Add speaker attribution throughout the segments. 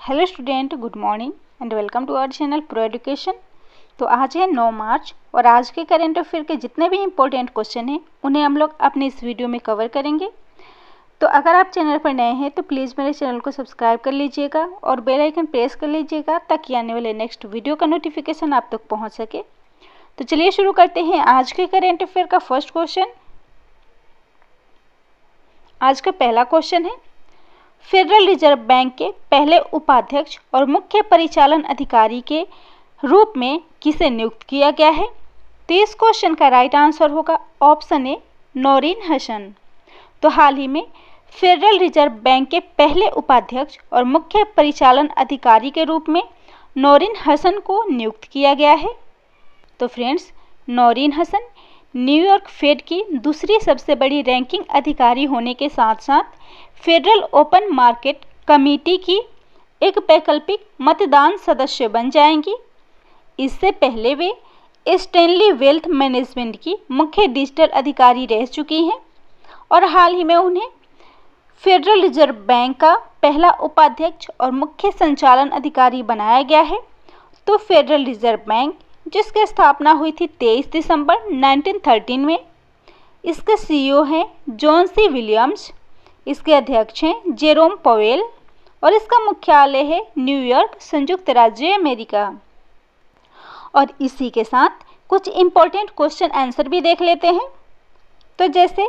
Speaker 1: Hello student, good morning and welcome to our channel pro education. तो आज है 9 मार्च और आज के करेंट अफेयर के जितने भी इम्पोर्टेंट क्वेश्चन हैं उन्हें हम लोग अपने इस वीडियो में कवर करेंगे। तो अगर आप चैनल पर नए हैं तो प्लीज़ मेरे चैनल को सब्सक्राइब कर लीजिएगा और बेल आइकन प्रेस कर लीजिएगा ताकि आने वाले नेक्स्ट वीडियो का नोटिफिकेशन आप तक पहुँच सके। तो चलिए शुरू करते हैं आज के करेंट अफेयर का फर्स्ट क्वेश्चन। आज का पहला क्वेश्चन है, फेडरल रिजर्व बैंक के पहले उपाध्यक्ष और मुख्य परिचालन अधिकारी के रूप में किसे नियुक्त किया गया है? तो इस क्वेश्चन का राइट आंसर होगा ऑप्शन ए, नौरीन हसन। तो हाल ही में फेडरल रिजर्व बैंक के पहले उपाध्यक्ष और मुख्य परिचालन अधिकारी के रूप में नौरीन हसन को नियुक्त किया गया है। तो friends, Noreen Hasan New York Fed की दूसरी सबसे बड़ी रैंकिंग अधिकारी होने के साथ साथ फेडरल ओपन मार्केट कमेटी की एक वैकल्पिक मतदान सदस्य बन जाएंगी। इससे पहले वे स्टैनली वेल्थ मैनेजमेंट की मुख्य डिजिटल अधिकारी रह चुकी हैं और हाल ही में उन्हें फेडरल रिजर्व बैंक का पहला उपाध्यक्ष और मुख्य संचालन अधिकारी बनाया गया है। तो फेडरल रिजर्व बैंक जिसकी स्थापना हुई थी 23 दिसंबर 1913 में, इसके सीईओ हैं जॉन सी विलियम्स, इसके अध्यक्ष हैं जेरोम पवेल और इसका मुख्यालय है न्यूयॉर्क, संयुक्त राज्य अमेरिका। और इसी के साथ कुछ इम्पोर्टेंट क्वेश्चन आंसर भी देख लेते हैं। तो जैसे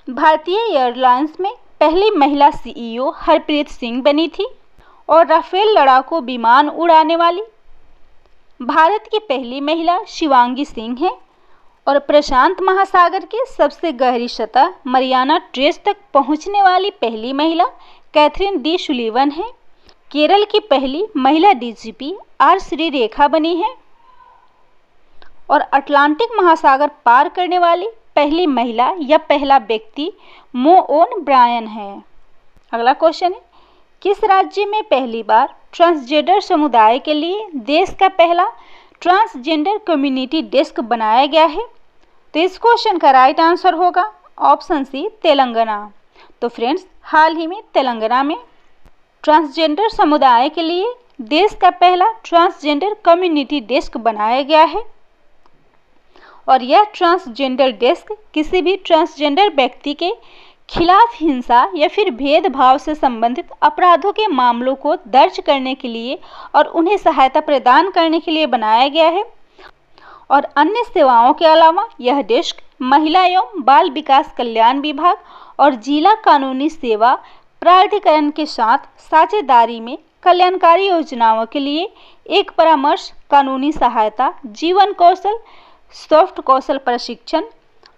Speaker 1: भारतीय एयरलाइंस में पहली महिला सीईओ हरप्रीत सिंह बनी थी और राफेल लड़ाकू विमान उड़ाने वाली भारत की पहली महिला शिवांगी सिंह है और प्रशांत महासागर की सबसे गहरी सतह मरियाना ट्रेंच तक पहुंचने वाली पहली महिला कैथरीन डी सुलीवन है। केरल की पहली महिला डीजीपी आर श्रीरेखा बनी है और अटलांटिक महासागर पार करने वाली पहली महिला या पहला व्यक्ति मो ओन ब्रायन है। अगला क्वेश्चन है, किस राज्य में पहली बार ट्रांसजेंडर समुदाय के लिए देश का पहला ट्रांसजेंडर कम्युनिटी डेस्क बनाया गया है? तो इस क्वेश्चन का राइट आंसर होगा ऑप्शन सी, तेलंगाना। तो फ्रेंड्स, हाल ही में तेलंगाना में ट्रांसजेंडर समुदाय के लिए देश का पहला ट्रांसजेंडर कम्युनिटी डेस्क बनाया गया है और यह ट्रांसजेंडर डेस्क किसी भी ट्रांसजेंडर व्यक्ति के खिलाफ हिंसा या फिर भेदभाव से संबंधित अपराधों के मामलों को दर्ज करने के लिए और उन्हें सहायता प्रदान करने के लिए बनाया गया है। और अन्य सेवाओं के अलावा यह डेस्क महिला एवं बाल विकास कल्याण विभाग और जिला कानूनी सेवा प्राधिकरण के साथ साझेदारी में कल्याणकारी योजनाओं के लिए एक परामर्श, कानूनी सहायता, जीवन कौशल, सॉफ्ट कौशल प्रशिक्षण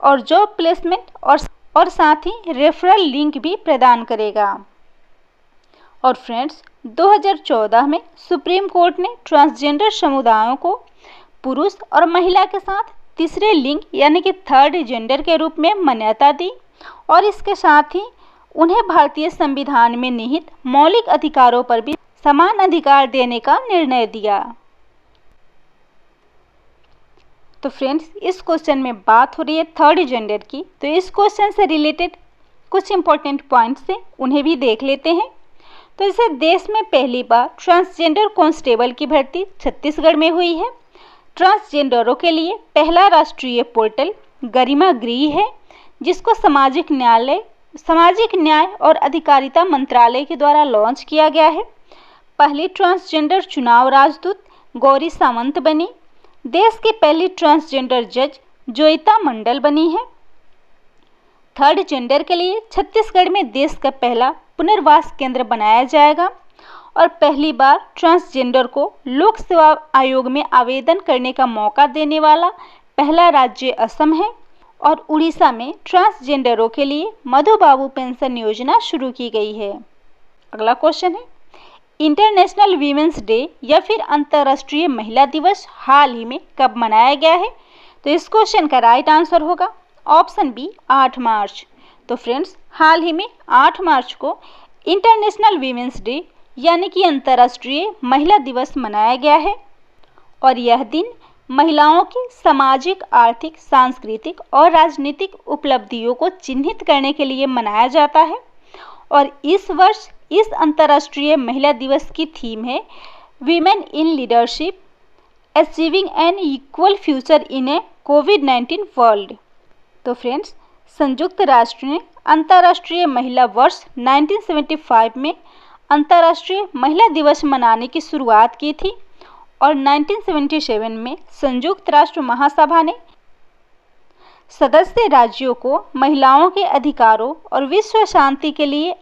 Speaker 1: और जॉब प्लेसमेंट और साथ ही रेफरल लिंक भी प्रदान करेगा। और फ्रेंड्स, 2014 में सुप्रीम कोर्ट ने ट्रांसजेंडर समुदायों को पुरुष और महिला के साथ तीसरे लिंग यानी कि थर्ड जेंडर के रूप में मान्यता दी और इसके साथ ही उन्हें भारतीय संविधान में निहित मौलिक अधिकारों पर भी समान अधिकार देने का निर्णय दिया। तो फ्रेंड्स, इस क्वेश्चन में बात हो रही है थर्ड जेंडर की। तो इस क्वेश्चन से रिलेटेड कुछ इंपॉर्टेंट पॉइंट्स हैं, उन्हें भी देख लेते हैं। तो इसे देश में पहली बार ट्रांसजेंडर कांस्टेबल की भर्ती छत्तीसगढ़ में हुई है। ट्रांसजेंडरों के लिए पहला राष्ट्रीय पोर्टल गरिमा गृह है जिसको सामाजिक न्याय और अधिकारिता मंत्रालय के द्वारा लॉन्च किया गया है। पहली ट्रांसजेंडर चुनाव राजदूत गौरी सावंत बनी। देश की पहली ट्रांसजेंडर जज जोईता मंडल बनी है। थर्ड जेंडर के लिए छत्तीसगढ़ में देश का पहला पुनर्वास केंद्र बनाया जाएगा और पहली बार ट्रांसजेंडर को लोक सेवा आयोग में आवेदन करने का मौका देने वाला पहला राज्य असम है और उड़ीसा में ट्रांसजेंडरों के लिए मधु बाबू पेंशन योजना शुरू की गई है। अगला क्वेश्चन है, इंटरनेशनल वीमेंस डे या फिर अंतर्राष्ट्रीय महिला दिवस हाल ही में कब मनाया गया है? तो इस क्वेश्चन का राइट आंसर होगा ऑप्शन बी, 8 मार्च। तो फ्रेंड्स, हाल ही में 8 मार्च को इंटरनेशनल वीमेंस डे यानी कि अंतर्राष्ट्रीय महिला दिवस मनाया गया है और यह दिन महिलाओं की सामाजिक, आर्थिक, सांस्कृतिक और राजनीतिक उपलब्धियों को चिन्हित करने के लिए मनाया जाता है और इस वर्ष इस अंतर्राष्ट्रीय महिला दिवस की थीम है women in leadership achieving an equal future in a कोविड-19 वर्ल्ड। तो फ्रेंड्स, संयुक्त राष्ट्र ने अंतर्राष्ट्रीय महिला वर्ष 1975 में अंतर्राष्ट्रीय महिला दिवस मनाने की शुरुआत की थी और 1977 में संयुक्त राष्ट्र महासभा ने सदस्य राज्यों को महिलाओं के अधिकारों और विश्व शांति के लिए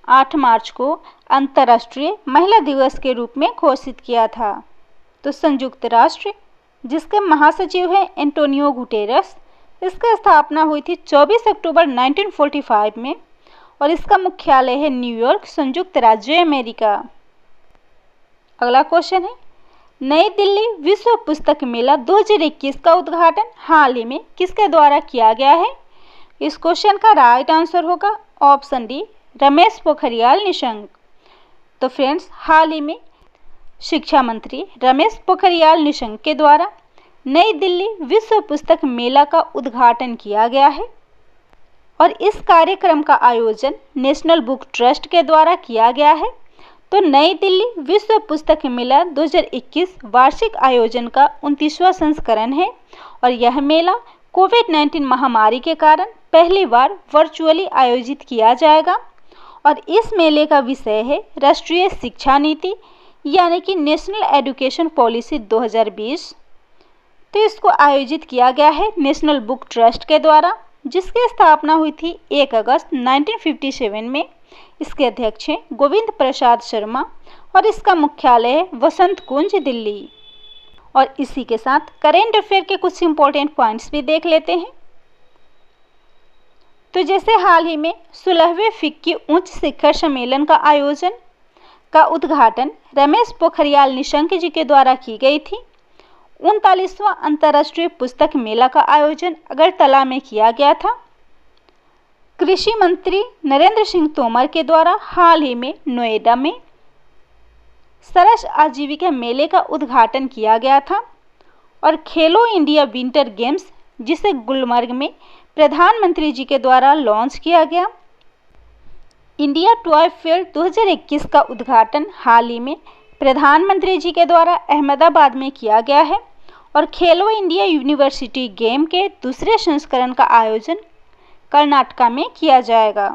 Speaker 1: 8 मार्च को अंतर्राष्ट्रीय महिला दिवस के रूप में घोषित किया था। तो संयुक्त राष्ट्र, जिसके महासचिव हैं एंटोनियो गुटेरस, इसकी स्थापना हुई थी 24 अक्टूबर 1945 में और इसका मुख्यालय है न्यूयॉर्क, संयुक्त राज्य अमेरिका। अगला क्वेश्चन है, नई दिल्ली विश्व पुस्तक मेला 2021 का उद्घाटन हाल ही में किसके द्वारा किया गया है? इस क्वेश्चन का राइट आंसर होगा ऑप्शन डी, रमेश पोखरियाल निशंक। तो फ्रेंड्स, हाल ही में शिक्षा मंत्री रमेश पोखरियाल निशंक के द्वारा नई दिल्ली विश्व पुस्तक मेला का उद्घाटन किया गया है और इस कार्यक्रम का आयोजन नेशनल बुक ट्रस्ट के द्वारा किया गया है। तो नई दिल्ली विश्व पुस्तक मेला 2021 वार्षिक आयोजन का 29वां संस्करण है और यह मेला कोविड-19 महामारी के कारण पहली बार वर्चुअली आयोजित किया जाएगा और इस मेले का विषय है राष्ट्रीय शिक्षा नीति यानी कि नेशनल एजुकेशन पॉलिसी 2020। तो इसको आयोजित किया गया है नेशनल बुक ट्रस्ट के द्वारा, जिसकी स्थापना हुई थी 1 अगस्त 1957 में। इसके अध्यक्ष हैं गोविंद प्रसाद शर्मा और इसका मुख्यालय है वसंत कुंज, दिल्ली। और इसी के साथ करेंट अफेयर के कुछ इंपॉर्टेंट पॉइंट्स भी देख लेते हैं। तो जैसे हाल ही में 16वें फिक्की उच्च शिखर सम्मेलन का उद्घाटन रमेश पोखरियाल निशंक जी के द्वारा की गई थी। 39वां अंतर्राष्ट्रीय पुस्तक मेला का आयोजन अगरतला में किया गया था। कृषि मंत्री नरेंद्र सिंह तोमर के द्वारा हाल ही में नोएडा में सरस आजीविका मेले का उद्घाटन किया गया था और खेलो इंडिया विंटर गेम्स, जिसे गुलमर्ग में प्रधानमंत्री जी के द्वारा लॉन्च किया गया। इंडिया टॉय फेयर 2021 का उद्घाटन हाल ही में प्रधानमंत्री जी के द्वारा अहमदाबाद में किया गया है और खेलो इंडिया यूनिवर्सिटी गेम के दूसरे संस्करण का आयोजन कर्नाटका में किया जाएगा।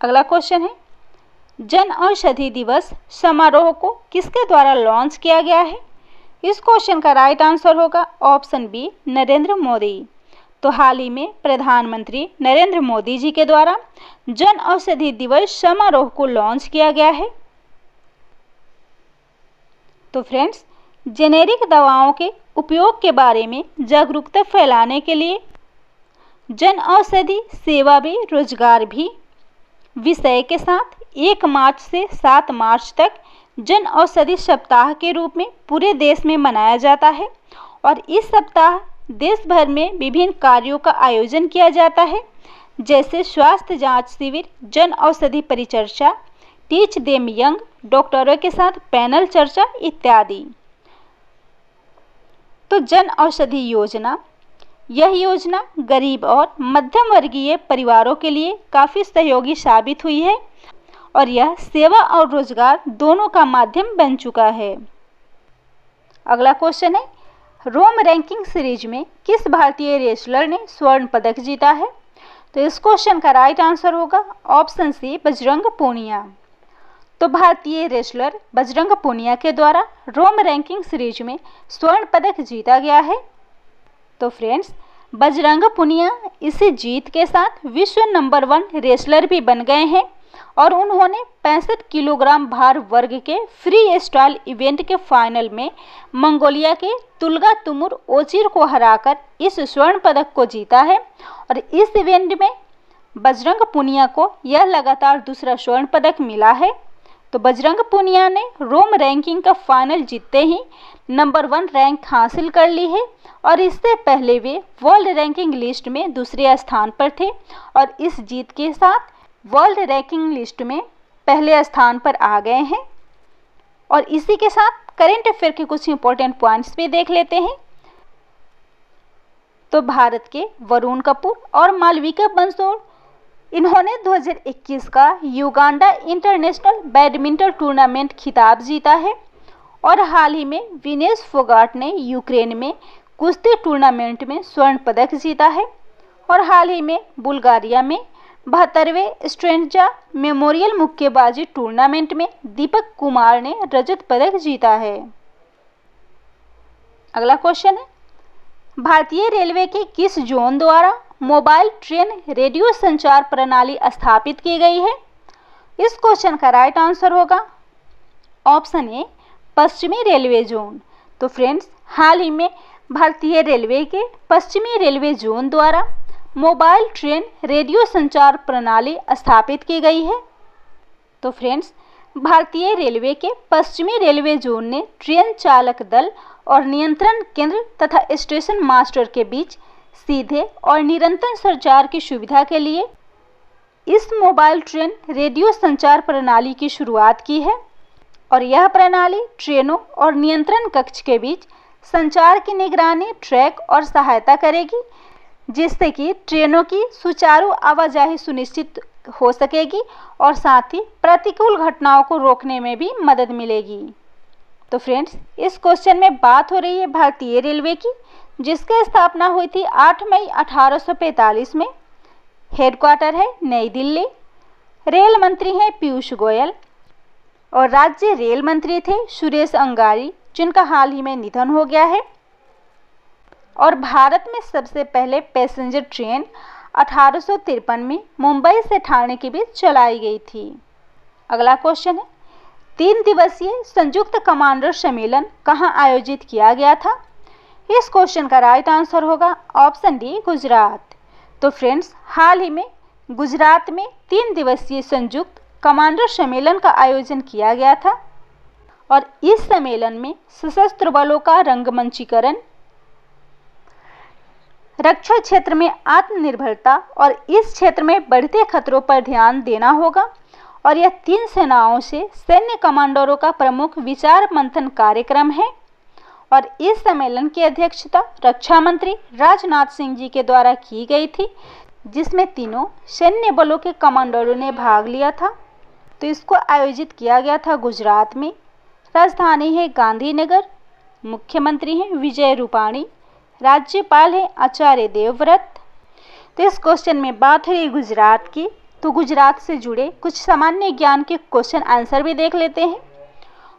Speaker 1: अगला क्वेश्चन है, जन औषधि दिवस समारोह को किसके द्वारा लॉन्च किया गया है? इस क्वेश्चन का राइट आंसर होगा ऑप्शन बी, नरेंद्र मोदी। तो हाल ही में प्रधानमंत्री नरेंद्र मोदी जी के द्वारा जन औषधि दिवस समारोह को लॉन्च किया गया है। तो फ्रेंड्स, जेनेरिक दवाओं के उपयोग के बारे में जागरूकता फैलाने के लिए जन औषधि सेवा भी रोजगार भी विषय के साथ 1 मार्च से 7 मार्च तक जन औषधि सप्ताह के रूप में पूरे देश में मनाया जाता है और इस सप्ताह देश भर में विभिन्न कार्यों का आयोजन किया जाता है, जैसे स्वास्थ्य जांच शिविर, जन औषधि परिचर्चा, टीच देम यंग, डॉक्टरों के साथ पैनल चर्चा इत्यादि। तो जन औषधि योजना, यह योजना गरीब और मध्यम वर्गीय परिवारों के लिए काफ़ी सहयोगी साबित हुई है और यह सेवा और रोजगार दोनों का माध्यम बन चुका है। अगला क्वेश्चन है, रोम रैंकिंग सीरीज में किस भारतीय रेसलर ने स्वर्ण पदक जीता है? तो इस क्वेश्चन का राइट आंसर होगा ऑप्शन सी, बजरंग पूनिया। तो भारतीय रेसलर बजरंग पूनिया के द्वारा रोम रैंकिंग सीरीज में स्वर्ण पदक जीता गया है। तो फ्रेंड्स, बजरंग पूनिया इसी जीत के साथ विश्व नंबर 1 रेसलर भी बन गए हैं और उन्होंने 65 किलोग्राम भार वर्ग के फ्री स्टाइल इवेंट के फाइनल में मंगोलिया के तुल्गा तुमुर ओचिर को हराकर इस स्वर्ण पदक को जीता है और इस इवेंट में बजरंग पूनिया को यह लगातार दूसरा स्वर्ण पदक मिला है। तो बजरंग पूनिया ने रोम रैंकिंग का फाइनल जीतते ही नंबर 1 रैंक हासिल कर ली है और इससे पहले वे वर्ल्ड रैंकिंग लिस्ट में दूसरे स्थान पर थे और इस जीत के साथ वर्ल्ड रैंकिंग लिस्ट में पहले स्थान पर आ गए हैं। और इसी के साथ करेंट अफेयर के कुछ इंपॉर्टेंट पॉइंट्स भी देख लेते हैं। तो भारत के वरुण कपूर और मालविका बंसोड़ इन्होंने 2021 का युगांडा इंटरनेशनल बैडमिंटन टूर्नामेंट खिताब जीता है और हाल ही में विनेश फोगाट ने यूक्रेन में कुश्ती टूर्नामेंट में स्वर्ण पदक जीता है और हाल ही में बुल्गारिया में 72वें स्ट्रेंजा मेमोरियल मुक्केबाजी टूर्नामेंट में दीपक कुमार ने रजत पदक जीता है। अगला क्वेश्चन है, भारतीय रेलवे के किस जोन द्वारा मोबाइल ट्रेन रेडियो संचार प्रणाली स्थापित की गई है? इस क्वेश्चन का राइट आंसर होगा ऑप्शन ए पश्चिमी रेलवे जोन। तो फ्रेंड्स, हाल ही में भारतीय रेलवे के पश्चिमी रेलवे जोन द्वारा मोबाइल ट्रेन रेडियो संचार प्रणाली स्थापित की गई है। तो फ्रेंड्स, भारतीय रेलवे के पश्चिमी रेलवे जोन ने ट्रेन चालक दल और नियंत्रण केंद्र तथा स्टेशन मास्टर के बीच सीधे और निरंतर संचार की सुविधा के लिए इस मोबाइल ट्रेन रेडियो संचार प्रणाली की शुरुआत की है और यह प्रणाली ट्रेनों और नियंत्रण कक्ष के बीच संचार की निगरानी, ट्रैक और सहायता करेगी, जिससे कि ट्रेनों की सुचारू आवाजाही सुनिश्चित हो सकेगी और साथ ही प्रतिकूल घटनाओं को रोकने में भी मदद मिलेगी। तो फ्रेंड्स, इस क्वेश्चन में बात हो रही है भारतीय रेलवे की, जिसकी स्थापना हुई थी 8 मई 1845 में। हेडक्वार्टर है नई दिल्ली। रेल मंत्री हैं पीयूष गोयल और राज्य रेल मंत्री थे सुरेश अंगारी, जिनका हाल ही में निधन हो गया है। और भारत में सबसे पहले पैसेंजर ट्रेन 1853 में मुंबई से ठाणे के बीच चलाई गई थी। अगला क्वेश्चन है, 3 दिवसीय संयुक्त कमांडर सम्मेलन कहां आयोजित किया गया था? इस क्वेश्चन का राइट आंसर होगा ऑप्शन डी गुजरात। तो फ्रेंड्स, हाल ही में गुजरात में 3 दिवसीय संयुक्त कमांडर सम्मेलन का आयोजन किया गया था और इस सम्मेलन में सशस्त्र बलों का रंगमंचीकरण, रक्षा क्षेत्र में आत्मनिर्भरता और इस क्षेत्र में बढ़ते खतरों पर ध्यान देना होगा और यह 3 सेनाओं से सैन्य कमांडरों का प्रमुख विचार मंथन कार्यक्रम है और इस सम्मेलन की अध्यक्षता रक्षा मंत्री राजनाथ सिंह जी के द्वारा की गई थी, जिसमें तीनों सैन्य बलों के कमांडरों ने भाग लिया था। तो इसको आयोजित किया गया था गुजरात में। राजधानी है गांधीनगर, मुख्यमंत्री हैं विजय रूपाणी, राज्यपाल है आचार्य देवव्रत। तो इस क्वेश्चन में बात है गुजरात की, तो गुजरात से जुड़े कुछ सामान्य ज्ञान के क्वेश्चन आंसर भी देख लेते हैं।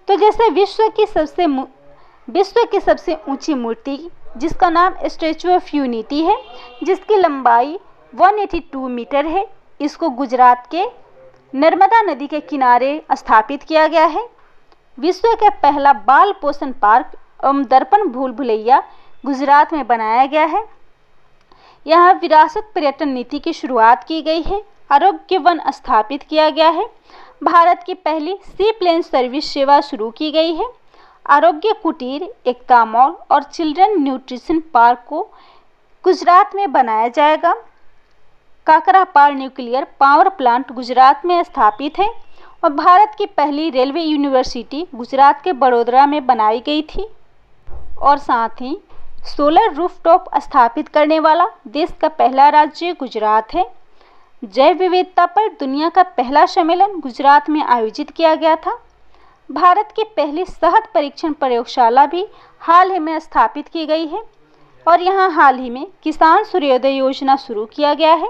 Speaker 1: तो जैसे विश्व की सबसे ऊंची मूर्ति जिसका नाम स्टैचू ऑफ यूनिटी है, जिसकी लंबाई 182 मीटर है, इसको गुजरात के नर्मदा नदी के किनारे स्थापित किया गया है। विश्व का पहला बाल पोषण पार्क एवं दर्पण भूल भुलैया गुजरात में बनाया गया है। यहाँ विरासत पर्यटन नीति की शुरुआत की गई है। आरोग्य वन स्थापित किया गया है। भारत की पहली सी प्लेन सर्विस सेवा शुरू की गई है। आरोग्य कुटीर, एकता मॉल और चिल्ड्रन न्यूट्रिशन पार्क को गुजरात में बनाया जाएगा। काकरापाड़ न्यूक्लियर पावर प्लांट गुजरात में स्थापित है और भारत की पहली रेलवे यूनिवर्सिटी गुजरात के बड़ोदरा में बनाई गई थी। और साथ ही सोलर रूफटॉप स्थापित करने वाला देश का पहला राज्य गुजरात है। जैव विविधता पर दुनिया का पहला सम्मेलन गुजरात में आयोजित किया गया था। भारत की पहली शहद परीक्षण प्रयोगशाला भी हाल ही में स्थापित की गई है और यहाँ हाल ही में किसान सूर्योदय योजना शुरू किया गया है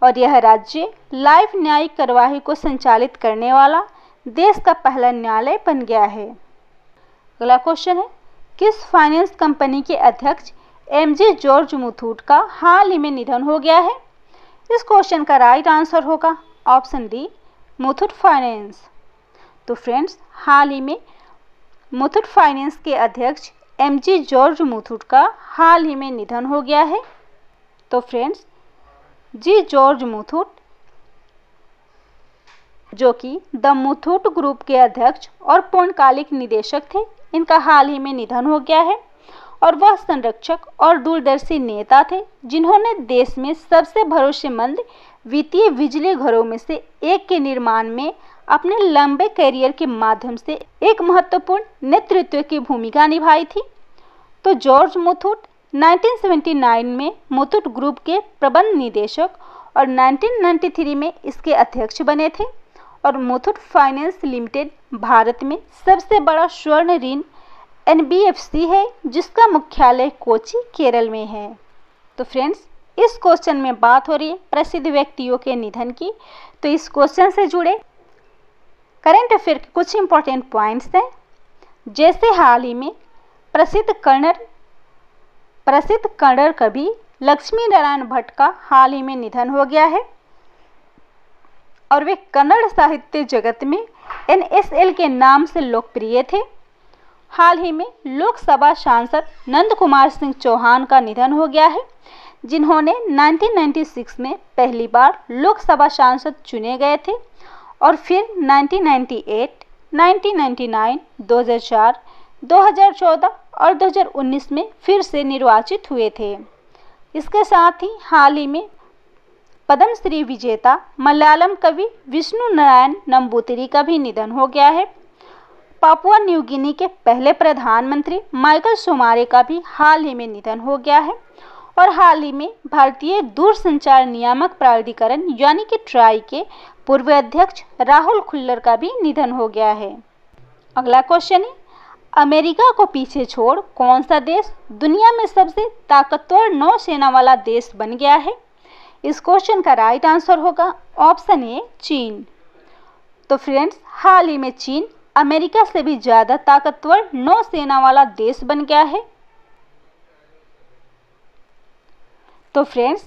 Speaker 1: और यह राज्य लाइव न्यायिक कार्यवाही को संचालित करने वाला देश का पहला न्यायालय बन गया है। अगला क्वेश्चन है, किस फाइनेंस कंपनी के अध्यक्ष एमजे जॉर्ज मुथूट का हाल ही में निधन हो गया है? इस क्वेश्चन का राइट आंसर होगा ऑप्शन डी मुथूट फाइनेंस। तो फ्रेंड्स, हाल ही में मुथूट फाइनेंस के अध्यक्ष एमजे जॉर्ज मुथूट का हाल ही में निधन हो गया है। तो फ्रेंड्स, जी जॉर्ज मुथूट जो कि द मुथूट ग्रुप के अध्यक्ष और पूर्णकालिक निदेशक थे, इनका हाल ही में निधन हो गया है और वह संरक्षक और दूरदर्शी नेता थे जिन्होंने देश में सबसे भरोसेमंद वित्तीय बिजली घरों में से एक के निर्माण में अपने लंबे करियर के माध्यम से एक महत्वपूर्ण नेतृत्व की भूमिका निभाई थी। तो जॉर्ज मुथूट 1979 में मुथूट ग्रुप के प्रबंध निदेशक और 1993 में इसके अध्यक्ष बने थे। और मुथूट फाइनेंस लिमिटेड भारत में सबसे बड़ा स्वर्ण ऋण एनबीएफसी है, जिसका मुख्यालय कोच्चि केरल में है। तो फ्रेंड्स, इस क्वेश्चन में बात हो रही है प्रसिद्ध व्यक्तियों के निधन की। तो इस क्वेश्चन से जुड़े करंट अफेयर के कुछ इंपॉर्टेंट पॉइंट्स हैं, जैसे हाल ही में प्रसिद्ध कन्नड़ कवि लक्ष्मी नारायण भट्ट का हाल ही में निधन हो गया है और वे कन्नड़ साहित्य जगत में NSL के नाम से लोकप्रिय थे। हाल ही में लोकसभा सांसद नंद कुमार सिंह चौहान का निधन हो गया है, जिन्होंने 1996 में पहली बार लोकसभा सांसद चुने गए थे और फिर 1998, 1999, 2004, 2014 और 2019 में फिर से निर्वाचित हुए थे। इसके साथ ही हाल ही में पद्मश्री विजेता मलयालम कवि विष्णु नारायण नंबूतिरी का भी निधन हो गया है। पापुआ न्यू गिनी के पहले प्रधानमंत्री माइकल सोमारे का भी हाल ही में निधन हो गया है। और हाल ही में भारतीय दूरसंचार नियामक प्राधिकरण यानी कि ट्राई के पूर्व अध्यक्ष राहुल खुल्लर का भी निधन हो गया है। अगला क्वेश्चन है, अमेरिका को पीछे छोड़ कौन सा देश दुनिया में सबसे ताकतवर नौसेना वाला देश बन गया है? इस क्वेश्चन का राइट आंसर होगा ऑप्शन ए, चीन। तो फ्रेंड्स, हाल ही में चीन अमेरिका से भी ज़्यादा ताकतवर नौसेना वाला देश बन गया है। तो फ्रेंड्स,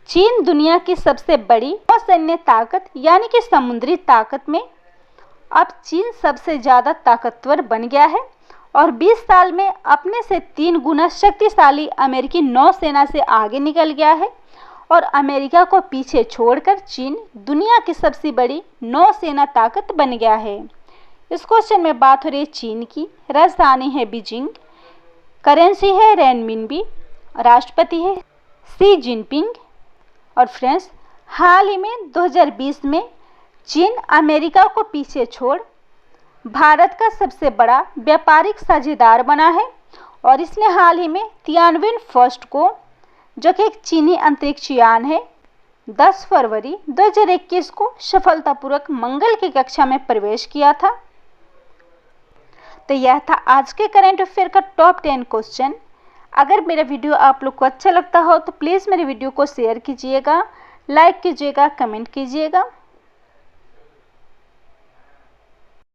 Speaker 1: चीन दुनिया की सबसे बड़ी नौसैन्य ताकत यानी कि समुद्री ताकत में अब चीन सबसे ज़्यादा ताकतवर बन गया है और 20 साल में अपने से 3 गुना शक्तिशाली अमेरिकी नौसेना से आगे निकल गया है और अमेरिका को पीछे छोड़कर चीन दुनिया की सबसे बड़ी नौसेना ताकत बन गया है। इस क्वेश्चन में बात हो रही है चीन की। राजधानी है बीजिंग, करेंसी है रेनमिनबी, राष्ट्रपति है शी जिनपिंग। और फ्रेंड्स, हाल ही में 2020 में चीन अमेरिका को पीछे छोड़ भारत का सबसे बड़ा व्यापारिक साझेदार बना है और इसने हाल ही में तियानविन फर्स्ट को, जो कि एक चीनी अंतरिक्ष यान है, 10 फरवरी 2021 को सफलतापूर्वक मंगल की कक्षा में प्रवेश किया था। तो यह था आज के करंट अफेयर का टॉप 10 क्वेश्चन। अगर मेरा वीडियो आप लोग को अच्छा लगता हो तो प्लीज़ मेरे वीडियो को शेयर कीजिएगा, लाइक कीजिएगा, कमेंट कीजिएगा।